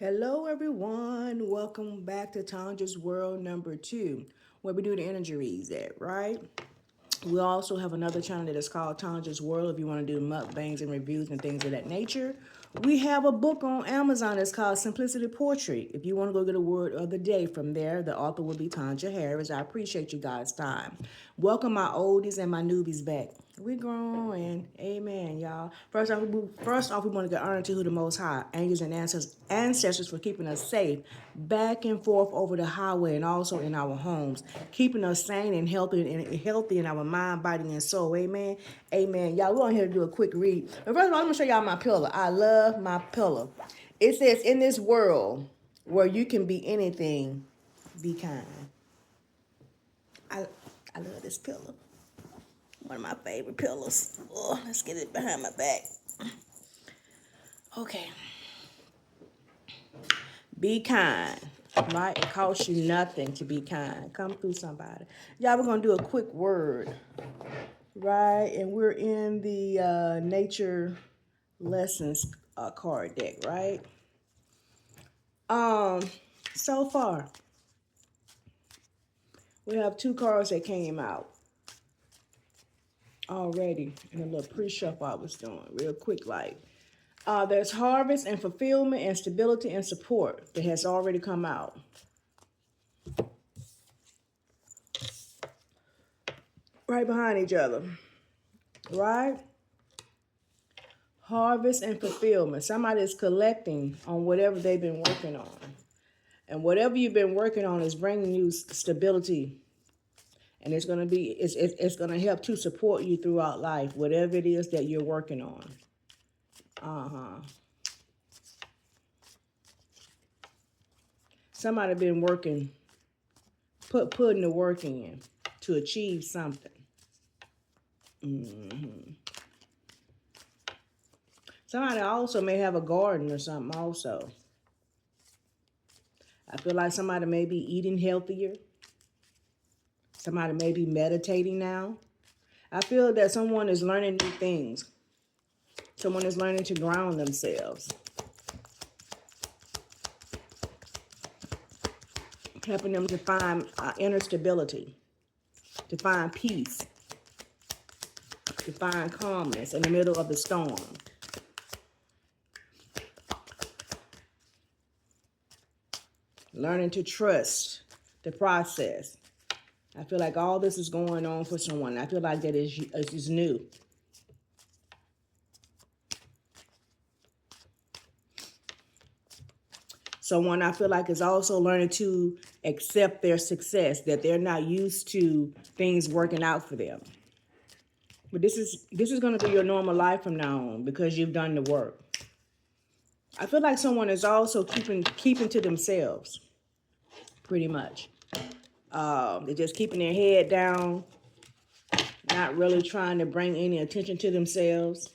Hello, everyone. Welcome back to Tandra's World number 2, where we do the energy reset, right? We also have another channel that is called Tandra's World if you want to do mukbangs and reviews and things of that nature. We have a book on Amazon that's called Simplicity Portrait. If you want to go get a word of the day from there, the author will be Tanja Harris. I appreciate you guys' time. Welcome my oldies and my newbies back. We're growing. Amen, y'all. First off, we want to get honor to who the Most High, angels and ancestors for keeping us safe back and forth over the highway and also in our homes, keeping us sane and healthy in our mind, body, and soul. Amen. Amen. Y'all, we're on here to do a quick read. But first of all, I'm gonna show y'all my pillow. I love my pillow. It says, "In this world where you can be anything, be kind." I I love this pillow. One of my favorite pillows. Oh, let's get it behind my back. Okay. Be kind, right? It costs you nothing to be kind. Come through somebody. Y'all, we're going to do a quick word, right? And we're in the nature lessons card deck, right? So far, we have 2 cards that came out already in a little pre-shuffle I was doing, real quick like. There's harvest and fulfillment and stability and support that has already come out. Right behind each other, right? Harvest and fulfillment. Somebody is collecting on whatever they've been working on. And whatever you've been working on is bringing you stability. And it's going to be, it's going to help to support you throughout life, whatever it is that you're working on. Somebody been working, putting the work in to achieve something. Somebody also may have a garden or something also. I feel like somebody may be eating healthier. Somebody may be meditating now. I feel that someone is learning new things. Someone is learning to ground themselves. Helping them to find inner stability, to find peace, to find calmness in the middle of the storm. Learning to trust the process. I feel like all this is going on for someone. I feel like that is new. Someone I feel like is also learning to accept their success, that they're not used to things working out for them. But this is going to be your normal life from now on because you've done the work. I feel like someone is also keeping to themselves, pretty much. They're just keeping their head down, not really trying to bring any attention to themselves.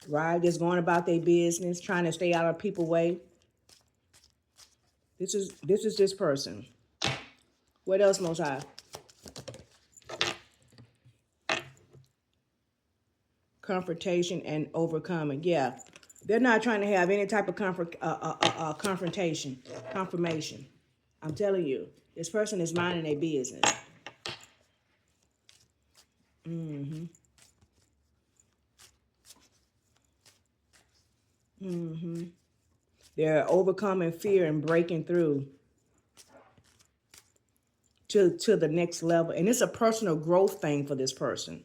Right? Just going about their business, trying to stay out of people's way. This is this person. What else, Most High? Confrontation and overcoming. Yeah, they're not trying to have any type of confrontation, confirmation. I'm telling you, this person is minding their business. They're overcoming fear and breaking through to the next level. And it's a personal growth thing for this person.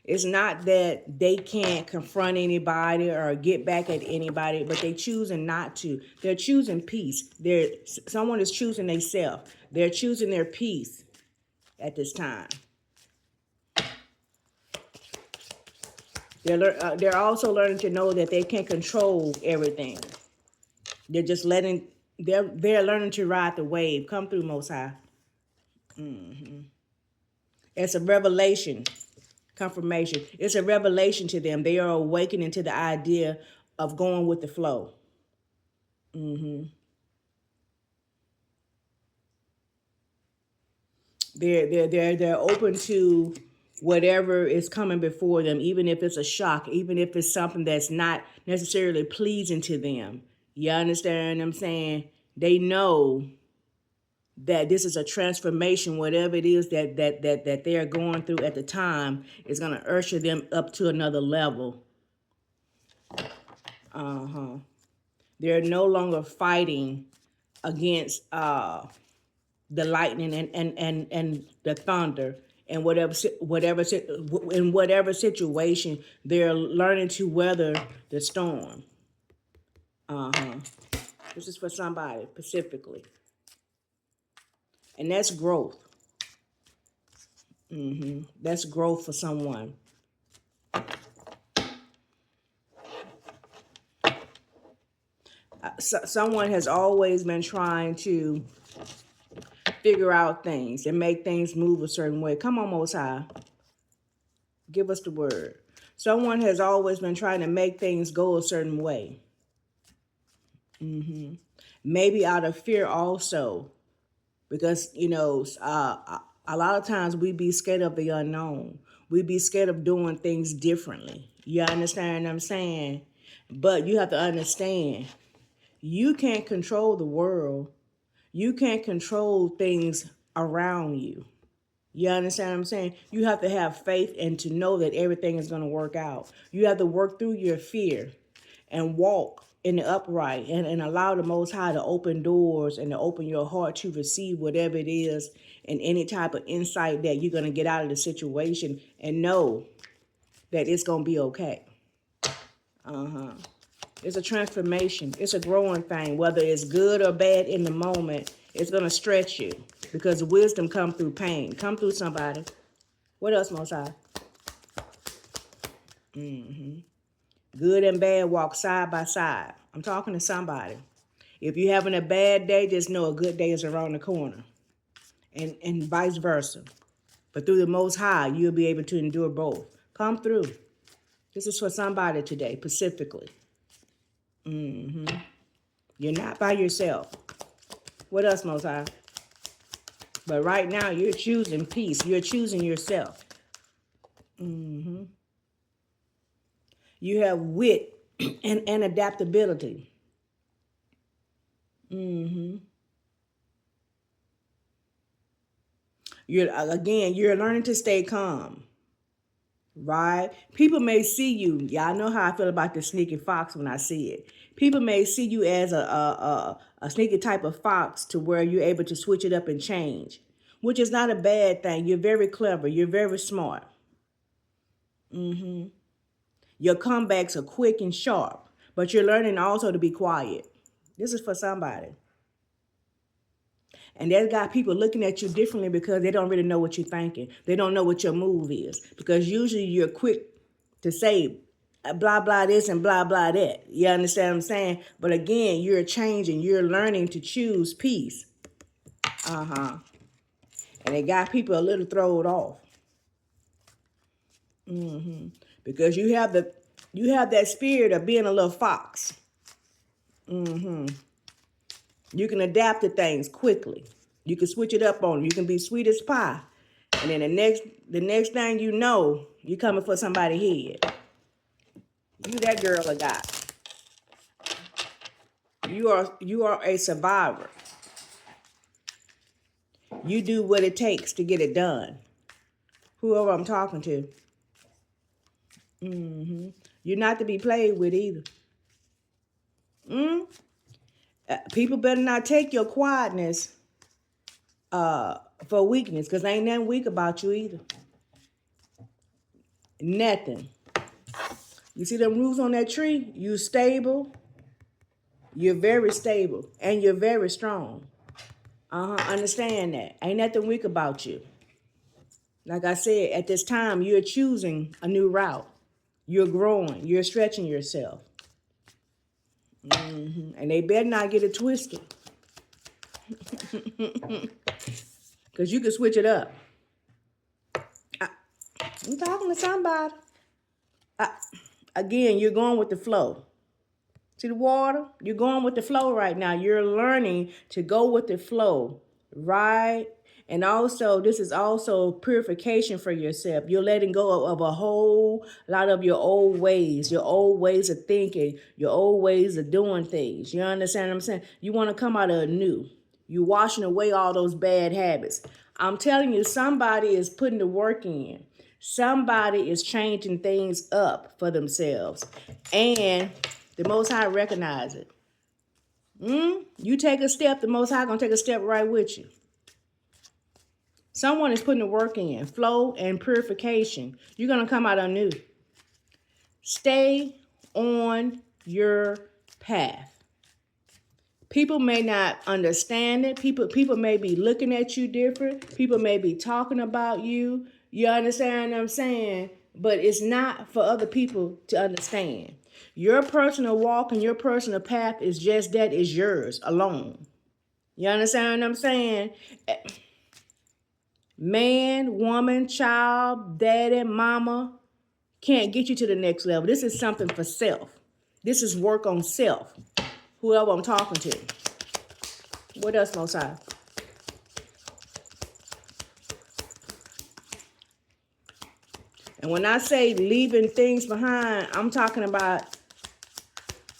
It's not that they can't confront anybody or get back at anybody, but they're choosing not to. They're choosing peace. Someone is choosing themselves. They're choosing their peace at this time. They're also learning to know that they can't control everything. They're just they're learning to ride the wave. Come through, Most High. It's a revelation, confirmation. It's a revelation to them. They are awakening to the idea of going with the flow. They're open to whatever is coming before them, even if it's a shock, even if it's something that's not necessarily pleasing to them. You understand what I'm saying? They know that this is a transformation, whatever it is that they are going through at the time is going to usher them up to another level. They're no longer fighting against the lightning and the thunder and in whatever situation. They're learning to weather the storm. This is for somebody specifically, and that's growth. That's growth for someone. Someone has always been trying to figure out things and make things move a certain way. Come on, Most High. Give us the word. Someone has always been trying to make things go a certain way. Maybe out of fear also. Because, a lot of times we be scared of the unknown. We be scared of doing things differently. You understand what I'm saying? But you have to understand, you can't control the world. You can't control things around you. You understand what I'm saying? You have to have faith and to know that everything is going to work out. You have to work through your fear and walk in the upright and allow the Most High to open doors and to open your heart to receive whatever it is and any type of insight that you're going to get out of the situation, and know that it's going to be okay. It's a transformation. It's a growing thing. Whether it's good or bad in the moment, it's going to stretch you because wisdom come through pain. Come through somebody. What else, Most High? Good and bad walk side by side. I'm talking to somebody. If you're having a bad day, just know a good day is around the corner. And vice versa. But through the Most High, you'll be able to endure both. Come through. This is for somebody today, specifically. You're not by yourself. What else, Most High? But right now, you're choosing peace. You're choosing yourself. You have wit and adaptability. You're learning to stay calm. Right? People may see you. Y'all know how I feel about the sneaky fox when I see it. People may see you as a sneaky type of fox to where you're able to switch it up and change, which is not a bad thing. You're very clever. You're very smart. Your comebacks are quick and sharp, but you're learning also to be quiet. This is for somebody. And that's got people looking at you differently because they don't really know what you're thinking. They don't know what your move is. Because usually you're quick to say blah, blah this and blah, blah that. You understand what I'm saying? But again, you're changing. You're learning to choose peace. And it got people a little thrown off. Because you have that spirit of being a little fox. You can adapt to things quickly. You can switch it up on them. You can be sweet as pie. And then the next thing you know, you're coming for somebody's head. You that girl or guy. You are a survivor. You do what it takes to get it done. Whoever I'm talking to. You're not to be played with either. People better not take your quietness for weakness, because ain't nothing weak about you either. Nothing. You see them roots on that tree? You stable. You're very stable. And you're very strong. Understand that. Ain't nothing weak about you. Like I said, at this time, you're choosing a new route. You're growing. You're stretching yourself. And they better not get it twisted. Because you can switch it up. I'm talking to somebody. Again, you're going with the flow. See the water? You're going with the flow right now. You're learning to go with the flow, right? And also, this is also purification for yourself. You're letting go of a whole lot of your old ways of thinking, your old ways of doing things. You understand what I'm saying? You want to come out of new. You're washing away all those bad habits. I'm telling you, somebody is putting the work in. Somebody is changing things up for themselves. And the Most High recognize it. You take a step, the Most High gonna take a step right with you. Someone is putting the work in, flow and purification. You're going to come out anew. Stay on your path. People may not understand it. People may be looking at you different. People may be talking about you. You understand what I'm saying? But it's not for other people to understand. Your personal walk and your personal path is just that, is yours alone. You understand what I'm saying? Man, woman, child, daddy, mama can't get you to the next level. This is something for self. This is work on self. Whoever I'm talking to. What else, Most High? And when I say leaving things behind, I'm talking about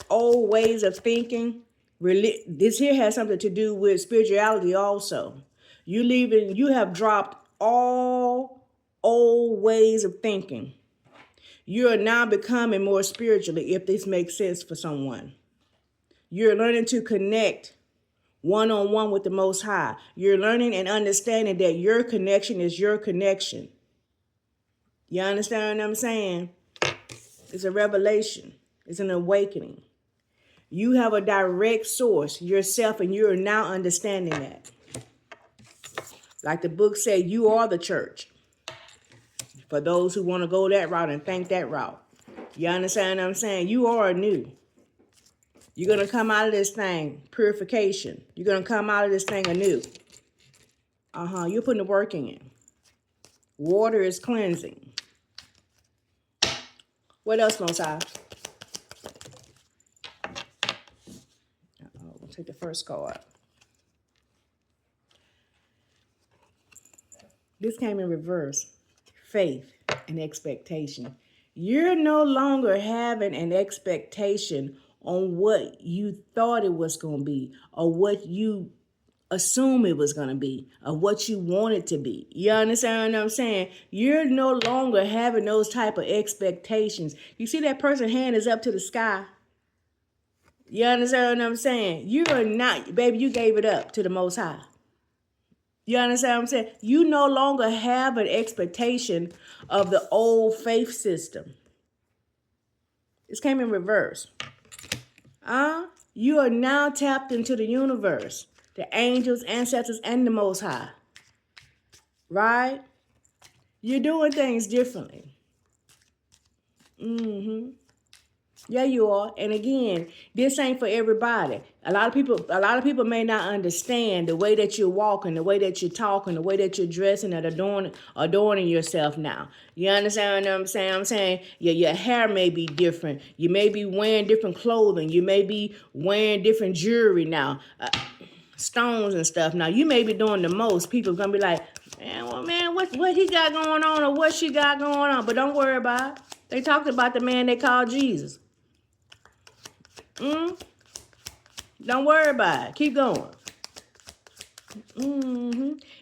old ways of thinking. This here has something to do with spirituality also. You have dropped all old ways of thinking. You are now becoming more spiritually, if this makes sense for someone. You're learning to connect one-on-one with the Most High. You're learning and understanding that your connection is your connection. You understand what I'm saying? It's a revelation. It's an awakening. You have a direct source, yourself, and you are now understanding that. Like the book said, you are the church. For those who want to go that route and think that route. You understand what I'm saying? You are new. You're going to come out of this thing, purification. You're going to come out of this thing anew. You're putting the work in. Water is cleansing. What else, Most High? We'll take the first card. This came in reverse. Faith and expectation. You're no longer having an expectation on what you thought it was going to be or what you assume it was going to be or what you want it to be. You understand what I'm saying? You're no longer having those type of expectations. You see that person's hand is up to the sky. You understand what I'm saying? You are not, baby, you gave it up to the Most High. You understand what I'm saying? You no longer have an expectation of the old faith system. This came in reverse. You are now tapped into the universe, the angels, ancestors, and the Most High. Right? You're doing things differently. Yeah, you are. And again, this ain't for everybody. A lot of people may not understand the way that you're walking, the way that you're talking, the way that you're dressing and adorning yourself now. You understand what I'm saying? I'm saying your hair may be different. You may be wearing different clothing. You may be wearing different jewelry now. Stones and stuff. Now, you may be doing the most. People are going to be like, man, what he got going on or what she got going on? But don't worry about it. They talked about the man they called Jesus. Don't worry about it. Keep going.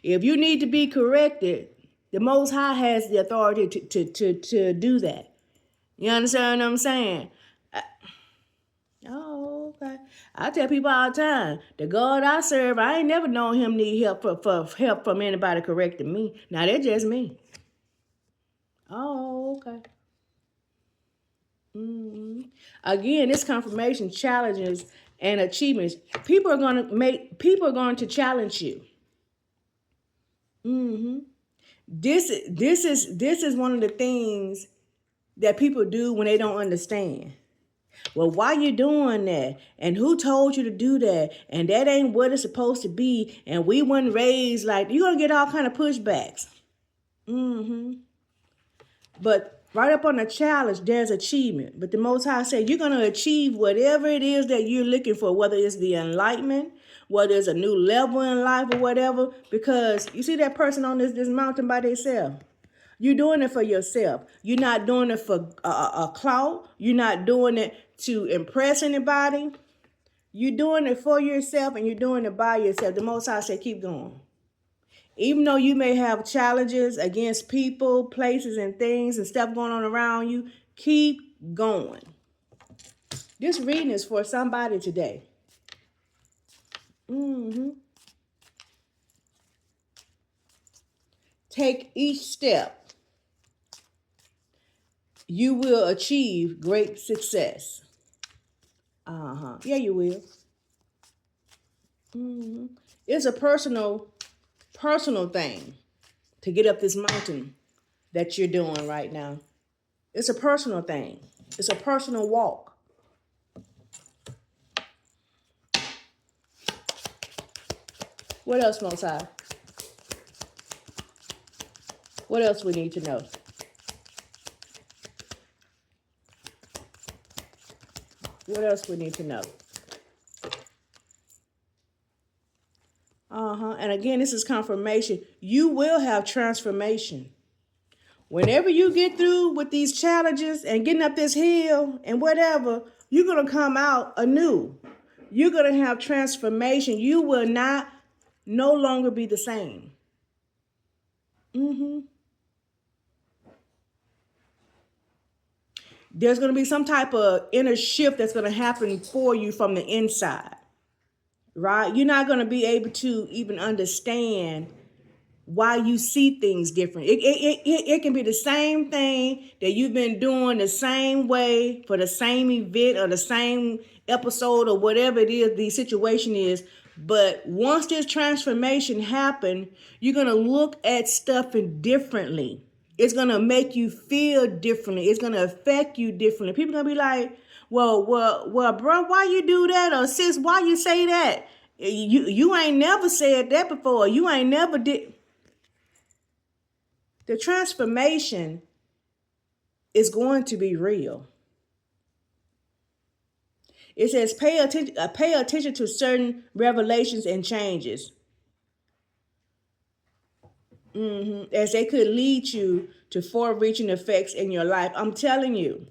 If you need to be corrected, the Most High has the authority to do that. You understand what I'm saying? Okay. I tell people all the time, the God I serve, I ain't never known him need help for help from anybody correcting me. Now, that's just me. Okay. Again, this confirmation challenges and achievements. People are going to challenge you. This is one of the things that people do when they don't understand. Well, why you doing that? And who told you to do that? And that ain't what it's supposed to be. And we weren't raised like, you're going to get all kind of pushbacks. But right up on the challenge, there's achievement. But the Most High said you're going to achieve whatever it is that you're looking for, whether it's the enlightenment, whether it's a new level in life or whatever, because you see that person on this mountain by themselves. You're doing it for yourself. You're not doing it for a clout. You're not doing it to impress anybody. You're doing it for yourself, and you're doing it by yourself. The Most High said, keep going. Even though you may have challenges against people, places, and things and stuff going on around you, keep going. This reading is for somebody today. Take each step. You will achieve great success. Yeah, you will. It's a personal thing to get up this mountain that you're doing right now. It's a personal thing. It's a personal walk. What else, Most High? What else we need to know? What else we need to know? And again, this is confirmation. You will have transformation. Whenever you get through with these challenges and getting up this hill and whatever, you're going to come out anew. You're going to have transformation. You will no longer be the same. There's going to be some type of inner shift that's going to happen for you from the inside. Right? You're not going to be able to even understand why you see things different. It can be the same thing that you've been doing the same way for the same event or the same episode or whatever it is the situation is. But once this transformation happens, you're going to look at stuff differently. It's going to make you feel differently. It's going to affect you differently. People are going to be like, well, bro, why you do that? Or sis, why you say that? You ain't never said that before. You ain't never did. The transformation is going to be real. It says pay attention to certain revelations and changes. As they could lead you to far-reaching effects in your life. I'm telling you.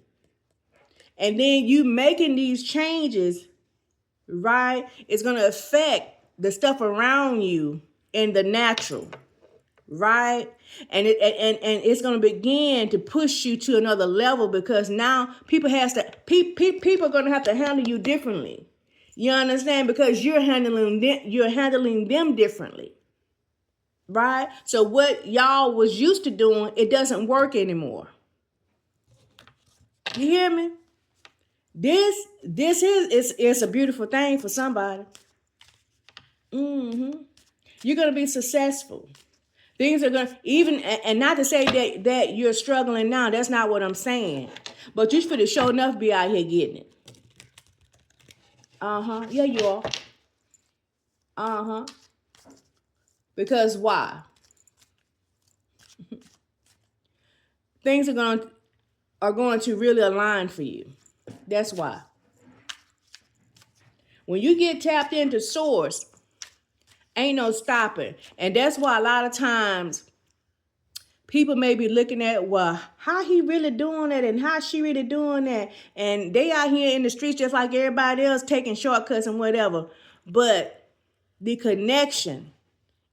And then you making these changes, right? It's going to affect the stuff around you in the natural. Right? And it's going to begin to push you to another level, because now people are going to have to handle you differently. You understand? Because you're handling them differently. Right? So what y'all was used to doing, it doesn't work anymore. You hear me? This is a beautiful thing for somebody. You're going to be successful. Things are going to, even, and not to say that you're struggling now. That's not what I'm saying. But you should sure enough be out here getting it. Yeah, you are. Because why? Things are going to really align for you. That's why. When you get tapped into source, ain't no stopping. And that's why a lot of times people may be looking at, well, how he really doing that and how she really doing that. And they out here in the streets just like everybody else, taking shortcuts and whatever. But the connection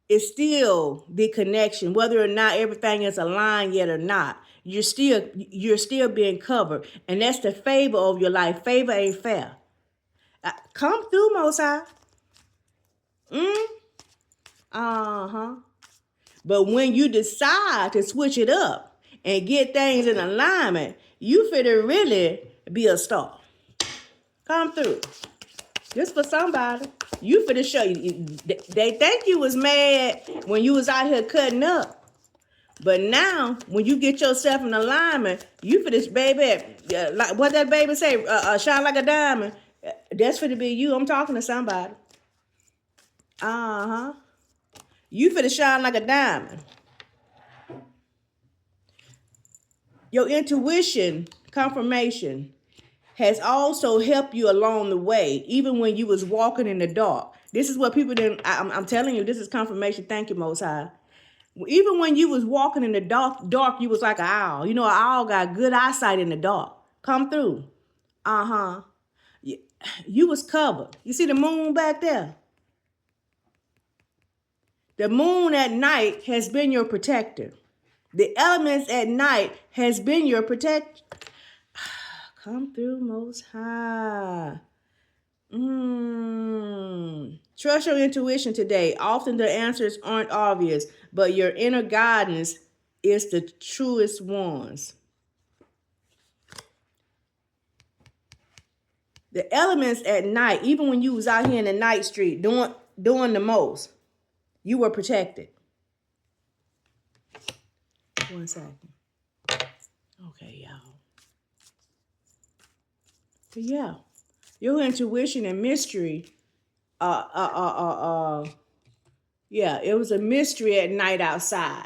is still the connection, whether or not everything is aligned yet or not. You're still being covered. And that's the favor of your life. Favor ain't fair. Come through, Most High. But when you decide to switch it up and get things in alignment, you finna really be a star. Come through. Just for somebody. You finna show you. They think you was mad when you was out here cutting up. But now, when you get yourself in alignment, you finna, baby, like what that baby say, shine like a diamond. That's finna be you. I'm talking to somebody. You finna shine like a diamond. Your intuition, confirmation, has also helped you along the way, even when you was walking in the dark. This is what people didn't. I'm telling you, this is confirmation. Thank you, Most High. Even when you was walking in the dark, you was like an owl. You know, an owl got good eyesight in the dark. Come through. Uh-huh. You was covered. You see the moon back there? The moon at night has been your protector. The elements at night has been your protector. Come through, Most High. Trust your intuition today. Often the answers aren't obvious, but your inner guidance is the truest ones. The elements at night, even when you was out here in the night street doing the most, you were protected. 1 second. Okay, y'all. But yeah, your intuition and mystery, yeah, it was a mystery at night outside.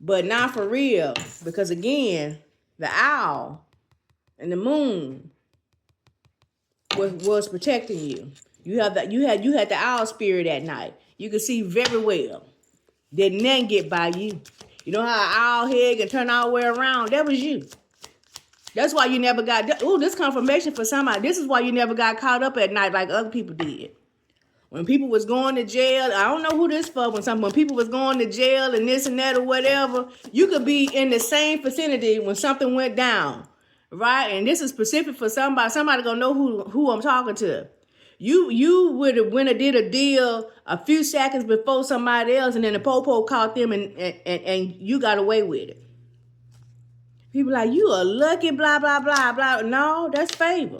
But not for real, because again, the owl and the moon was protecting you. You had the owl spirit at night. You could see very well. Did nothing get by you. You know how an owl head can turn all the way around? That was you. That's why you never got, this confirmation for somebody. This is why you never got caught up at night like other people did. When people was going to jail, I don't know who this for, when people was going to jail and this and that or whatever, you could be in the same vicinity when something went down, right? And this is specific for somebody gonna know who I'm talking to. You would have went and did a deal a few seconds before somebody else, and then the popo caught them and you got away with it. People like, you are lucky, blah, blah, blah, blah. No, that's favor.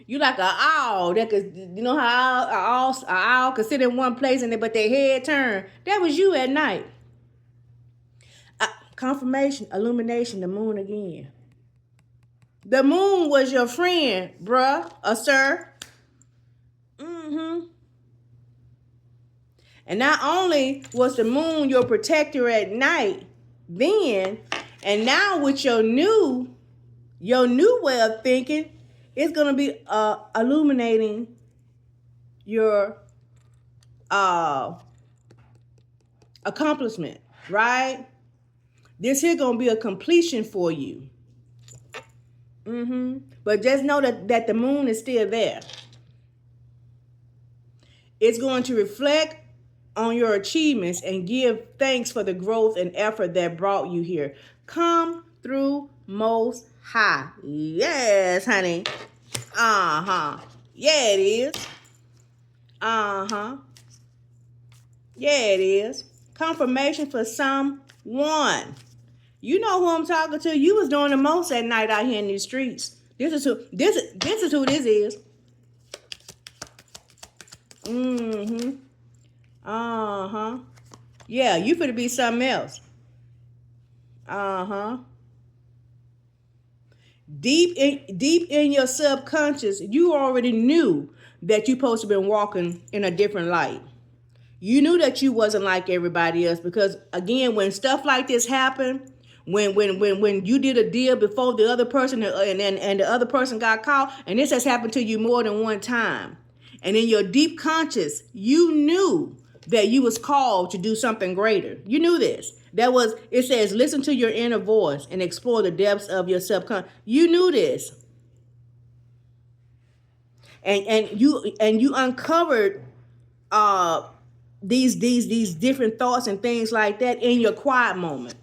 You like an owl that could, you know how an owl could sit in one place but their head turn. That was you at night. Confirmation, illumination, the moon again. The moon was your friend, bruh, or sir. And not only was the moon your protector at night then, and now with your new way of thinking, it's going to be illuminating your accomplishment, right? This here going to be a completion for you. But just know that the moon is still there. It's going to reflect on your achievements and give thanks for the growth and effort that brought you here. Come through, Most High. Yes, honey. Yeah, it is. Yeah, it is. Confirmation for someone. You know who I'm talking to. You was doing the most at night out here in these streets. This is who this is. Yeah, you finna be something else. Deep in your subconscious, you already knew that you supposed to been walking in a different light. You knew that you wasn't like everybody else, because again, when stuff like this happened, when you did a deal before the other person and the other person got caught, and this has happened to you more than one time, and in your deep conscious, you knew that you was called to do something greater. You knew this. It says, listen to your inner voice and explore the depths of your subconscious. You knew this. And you uncovered these different thoughts and things like that in your quiet moment.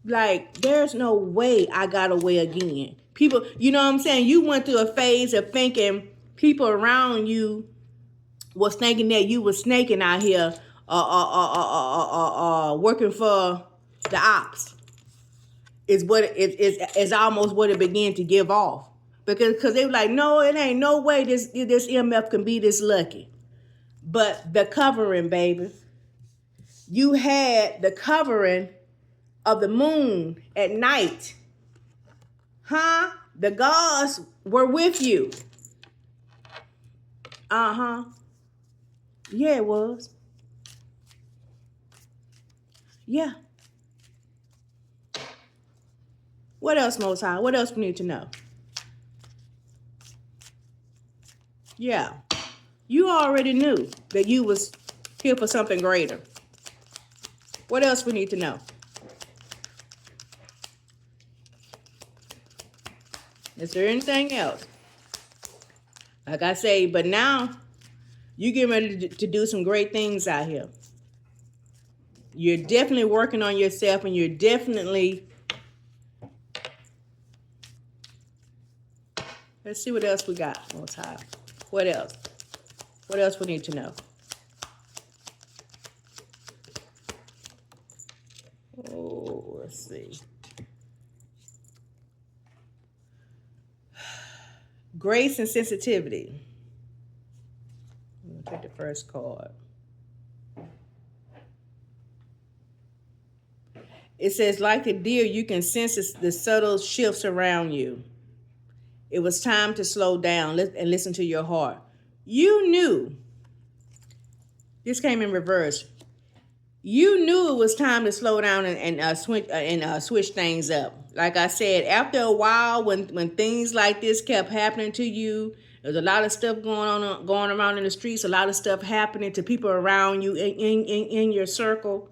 Like, there's no way I got away again. People, you know what I'm saying? You went through a phase of thinking people around you was thinking that you was snaking out here working for the ops. Is almost what it began to give off. Because they were like, no, it ain't no way this MF can be this lucky. But the covering, baby. You had the covering of the moon at night. The gods were with you. Yeah, it was. Yeah. What else, Most High? What else we need to know? Yeah. You already knew that you was here for something greater. What else we need to know? Is there anything else? Like I say, but now you getting ready to do some great things out here. You're definitely working on yourself, and you're definitely... Let's see what else we got, Most High. What else? What else we need to know? Oh, let's see. Grace and sensitivity. Look at the first card. It says, like the deer, you can sense the subtle shifts around you. It was time to slow down and listen to your heart. You knew. This came in reverse. You knew it was time to slow down and switch things up. Like I said, after a while, when things like this kept happening to you, there's a lot of stuff going around in the streets, a lot of stuff happening to people around you in your circle.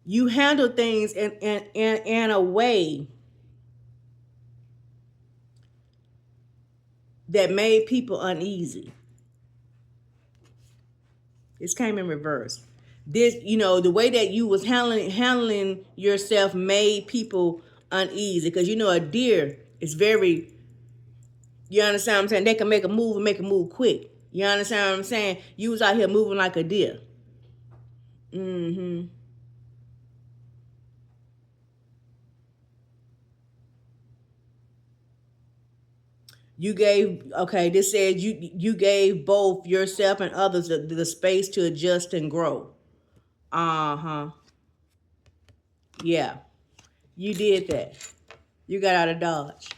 You handle things in a way that made people uneasy. This came in reverse. This, the way that you was handling yourself made people uneasy, because a deer is very, you understand what I'm saying? They can make a move and make a move quick. You understand what I'm saying? You was out here moving like a deer. This says you gave both yourself and others the space to adjust and grow. Yeah, you did that. You got out of Dodge.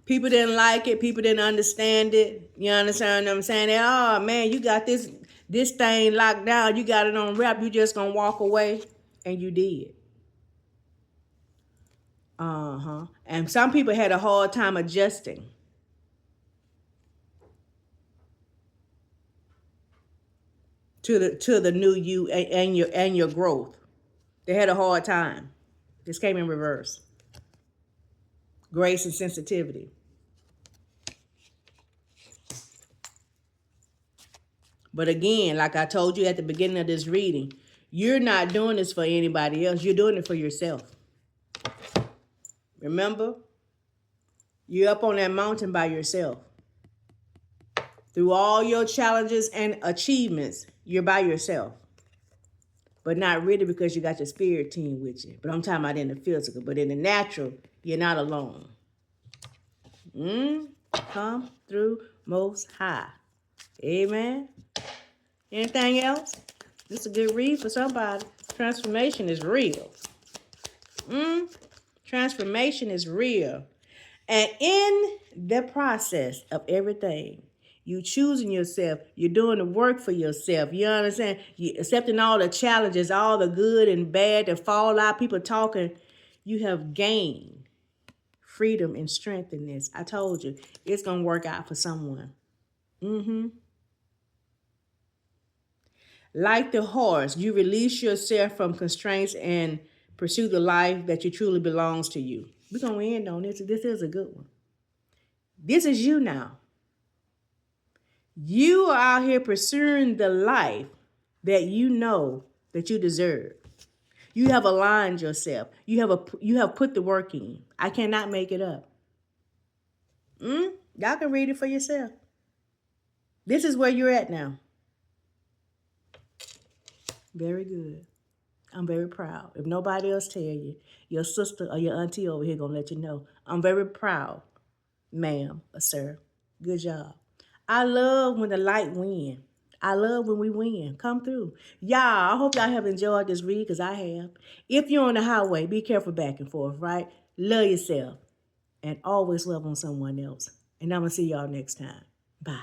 People didn't like it. People didn't understand it. You understand what I'm saying? Oh, man, you got this thing locked down. You got it on wrap. You just going to walk away. And you did. And some people had a hard time adjusting to the new you and your growth. They had a hard time. This came in reverse. Grace and sensitivity. But again, like I told you at the beginning of this reading, you're not doing this for anybody else. You're doing it for yourself. Remember? You're up on that mountain by yourself. Through all your challenges and achievements, you're by yourself. But not really, because you got your spirit team with you. But I'm talking about in the physical. But in the natural, you're not alone. Come through Most High. Amen. Anything else? This is a good read for somebody. Transformation is real. Transformation is real. And in the process of everything, you choosing yourself, you're doing the work for yourself. You understand? You accepting all the challenges, all the good and bad, the fallout, people talking. You have gained freedom and strength in this. I told you, it's going to work out for someone. Like the horse, you release yourself from constraints and pursue the life that you truly belongs to you. We're going to end on this. This is a good one. This is you now. You are out here pursuing the life that you know that you deserve. You have aligned yourself. You have put the work in. I cannot make it up. Y'all can read it for yourself. This is where you're at now. Very good. I'm very proud. If nobody else tell you, your sister or your auntie over here gonna let you know. I'm very proud, ma'am or sir. Good job. I love when the light win. I love when we win. Come through. Y'all, I hope y'all have enjoyed this read, because I have. If you're on the highway, be careful back and forth, right? Love yourself and always love on someone else. And I'm going to see y'all next time. Bye.